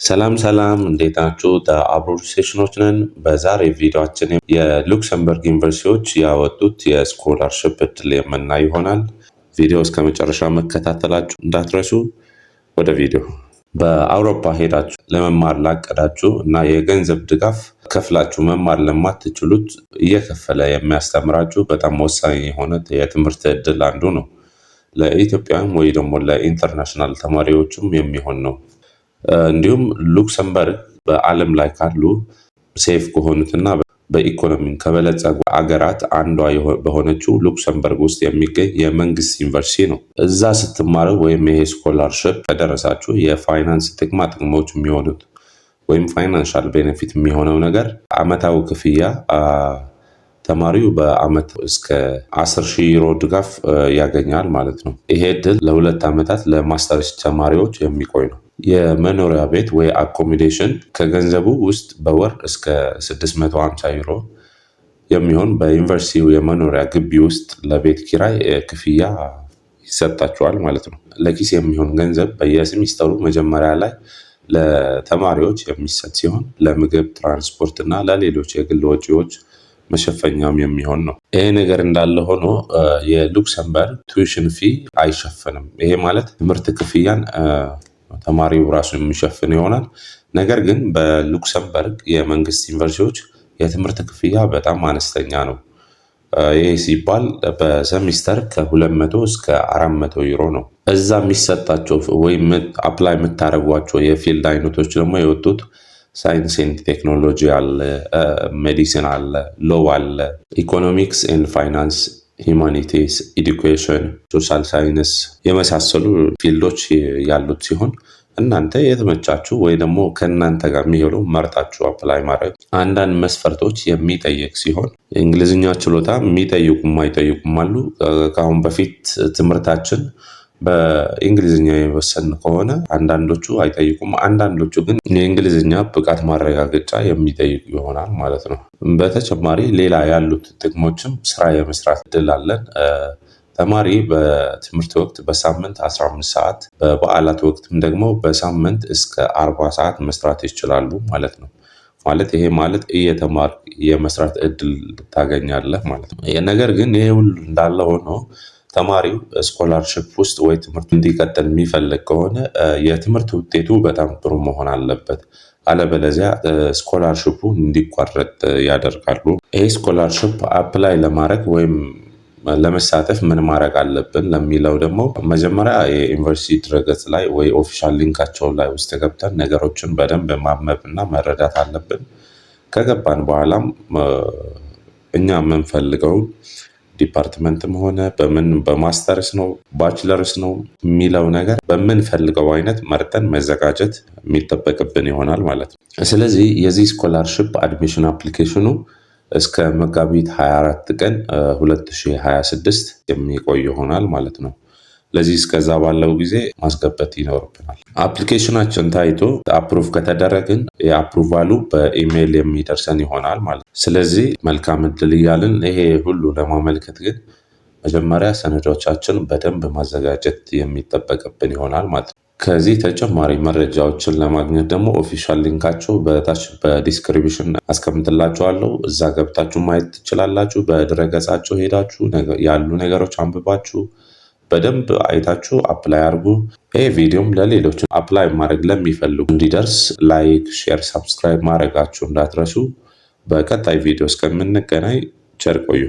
ሰላም ሰላም እንዴት ናችሁ? አብሮድ ሴሽኖች ነን። በዛሬ ቪዲዮአችን የሉክሰምበርግ ዩኒቨርሲቲዎች ያወጡት የስኮላርሺፕ እድል የምናይ ይሆናል። ቪዲዮ እስከ መጨረሻ መከታተላችሁ እንዳትረሱ። ወደ ቪዲዮ። በአውሮፓ ሄዳችሁ ለመማር ላቀዳችሁ እና የገንዘብ ድጋፍ ከፍላችሁ መማር ለማትችሉት እየከፈለ የሚያስተምራችሁ በጣም ወሳኝ የሆነ የትምህርት እድል አንዱ ነው። ለኢትዮጵያውያን ወይ ደግሞ ለኢንተርናሽናል ተማሪዎችም የሚሆን ነው። እንዲሁም ሉክሰምበርግ በዓለም ላይ ካሉ ሴፍ ከሆኑትና በኢኮኖሚ ከበለጸጉ አገራት አንዷ በሆነችው ሉክሰምበርግ ውስጥ የሚገኝ የመንግስት ዩኒቨርሲቲ ነው። እዛ ስትማረው ወይም ይሄ ስኮላርሺፕ ከደረሳችሁ የፋይናንስ ጥቅማ ጥቅሞች የሚሆኑት ወይም ፋይናንሻል ቤኔፊት የሚሆነው ነገር አመታዊ ክፍያ ተማሪው በአመት እስከ 10,000 ዩሮ ድጋፍ ያገኛል ማለት ነው። ይሄ እድል ለ2 ዓመታት ለማስተርስ ተማሪዎች የሚቆይ ነው። የመኖሪያ ቤት ወይ አኮሞዴሽን ከገንዘቡ ውስጥ በወር እስከ 650 ዩሮ የሚሆን በዩኒቨርሲቲው የመኖሪያ ግቢ ውስጥ ለቤት ኪራይ ክፍያ ይሰጣቸዋል ማለት ነው። ለኪስ የሚሆን ገንዘብ በየሴሚስተሩ መጀመሪያ ላይ ለተማሪዎች የሚሰጥ ሲሆን ለምግብ፣ ትራንስፖርት እና ለሌሎች የግል ወጪዎች መሸፈኛም የሚሆን ነው። ይሄ ነገር እንዳለ ሆኖ የሉክሰምበርግ ቱዊሽን ፊ አይሸፍንም። ይሄ ማለት ትምህርት ክፍያን ተማሪው ራሱ የሚሸፍን ይሆናል። ነገር ግን በሉክሰምበርግ የመንግስት ዩኒቨርሲቲዎች የትምህርት ክፍያ በጣም አነስተኛ ነው። ይህ ሲባል በሰሚስተር ከ200 እስከ 400 ዩሮ ነው። እዛ የሚሰጣቸው ወይም አፕላይ የምታደርጓቸው የፊልድ አይነቶች ደግሞ የወጡት ሳይንስ ኤንድ ቴክኖሎጂ አለ፣ ሜዲሲን አለ፣ ሎው አለ፣ ኢኮኖሚክስ ኤንድ ፋይናንስ፣ ሂማኒቲስ፣ ኤዱኬሽን፣ ሶሻል ሳይንስ የመሳሰሉ ፊልዶች ያሉት ሲሆን እናንተ የተመቻችሁ ወይ ደግሞ ከእናንተ ጋር የሚሄደው መርጣችሁ አፕላይ ማድረግ። አንዳንድ መስፈርቶች የሚጠይቅ ሲሆን የእንግሊዝኛ ችሎታ የሚጠይቁም አይጠይቁም አሉ። ከአሁን በፊት ትምህርታችን በእንግሊዝኛ የወሰን ከሆነ አንዳንዶቹ አይጠይቁም፣ አንዳንዶቹ ግን የእንግሊዝኛ ብቃት ማረጋገጫ የሚጠይቁ ይሆናል ማለት ነው። በተጨማሪ ሌላ ያሉት ጥቅሞችም ስራ የመስራት እድል አለን። ተማሪ በትምህርት ወቅት በሳምንት 15 ሰዓት በበዓላት ወቅትም ደግሞ በሳምንት እስከ 40 ሰዓት መስራት ይችላሉ ማለት ነው። ማለት ይሄ ማለት እየተማር የመስራት እድል ታገኛለህ ማለት ነው። ነገር ግን ይሄ ሁሉ እንዳለ ሆኖ ተማሪው ስኮላርሺፕ ውስጥ ወይ ትምህርቱ እንዲቀጥል የሚፈልግ ከሆነ የትምህርት ውጤቱ በጣም ጥሩ መሆን አለበት። አለበለዚያ ስኮላርሺፑ እንዲቋረጥ ያደርጋሉ። ይሄ ስኮላርሺፕ አፕላይ ለማድረግ ወይም ለመሳተፍ ምን ማድረግ አለብን ለሚለው ደግሞ መጀመሪያ የዩኒቨርሲቲ ድረገጽ ላይ ወይ ኦፊሻል ሊንካቸው ላይ ውስጥ ገብተን ነገሮችን በደንብ ማመብ እና መረዳት አለብን። ከገባን በኋላም እኛ የምንፈልገውን ዲፓርትመንትም ሆነ በማስተርስ ነው ባችለርስ ነው የሚለው ነገር በምንፈልገው አይነት መርጠን መዘጋጀት የሚጠበቅብን ይሆናል ማለት ነው። ስለዚህ የዚህ ስኮላርሺፕ አድሚሽን አፕሊኬሽኑ እስከ መጋቢት 24 ቀን 2026 የሚቆይ ይሆናል ማለት ነው። ለዚህ እስከዛ ባለው ጊዜ ማስገባት ይኖርብናል። አፕሊኬሽናችን ታይቶ አፕሩቭ ከተደረግን የአፕሩቫሉ በኢሜይል የሚደርሰን ይሆናል ማለት ነው። ስለዚህ መልካም እድል እያልን ይሄ ሁሉ ለማመልከት ግን መጀመሪያ ሰነዶቻችን በደንብ ማዘጋጀት የሚጠበቅብን ይሆናል ማለት ነው። ከዚህ ተጨማሪ መረጃዎችን ለማግኘት ደግሞ ኦፊሻል ሊንካቸው በታች በዲስክሪፕሽን አስቀምጥላችኋለሁ። እዛ ገብታችሁ ማየት ትችላላችሁ። በድረገጻቸው ሄዳችሁ ያሉ ነገሮች አንብባችሁ በደንብ አይታችሁ አፕላይ አድርጉ። ይሄ ቪዲዮም ለሌሎች አፕላይ ማድረግ ለሚፈልጉ እንዲደርስ ላይክ፣ ሼር፣ ሰብስክራይብ ማድረጋችሁ እንዳትረሱ። በቀጣይ ቪዲዮ እስከምንገናኝ ቸር ቆዩ።